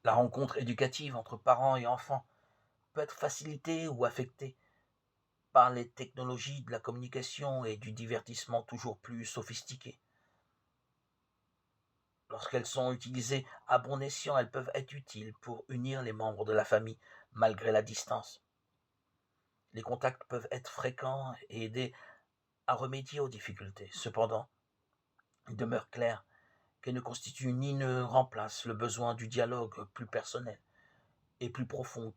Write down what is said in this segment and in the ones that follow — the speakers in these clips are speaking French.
La rencontre éducative entre parents et enfants peut être facilitée ou affectée par les technologies de la communication et du divertissement toujours plus sophistiqués. Lorsqu'elles sont utilisées à bon escient, elles peuvent être utiles pour unir les membres de la famille malgré la distance. Les contacts peuvent être fréquents et aider à remédier aux difficultés. Cependant, il demeure clair qu'elles ne constituent ni ne remplacent le besoin du dialogue plus personnel et plus profond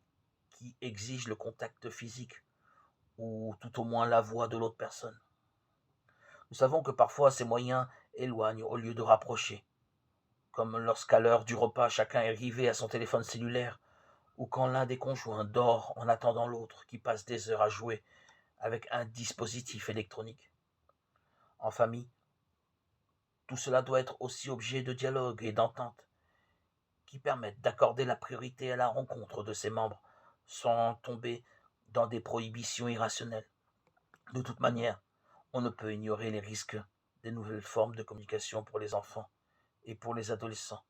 qui exige le contact physique ou tout au moins la voix de l'autre personne. Nous savons que parfois ces moyens éloignent au lieu de rapprocher, comme lorsqu'à l'heure du repas chacun est rivé à son téléphone cellulaire ou quand l'un des conjoints dort en attendant l'autre qui passe des heures à jouer avec un dispositif électronique. En famille, tout cela doit être aussi objet de dialogue et d'entente qui permettent d'accorder la priorité à la rencontre de ses membres sans tomber dans des prohibitions irrationnelles. De toute manière, on ne peut ignorer les risques des nouvelles formes de communication pour les enfants et pour les adolescents,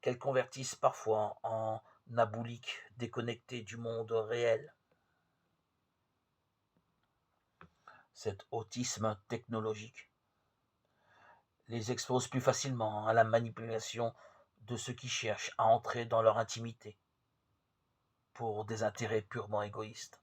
qu'elles convertissent parfois en abouliques déconnectés du monde réel. Cet autisme technologique les expose plus facilement à la manipulation de ceux qui cherchent à entrer dans leur intimité pour des intérêts purement égoïstes.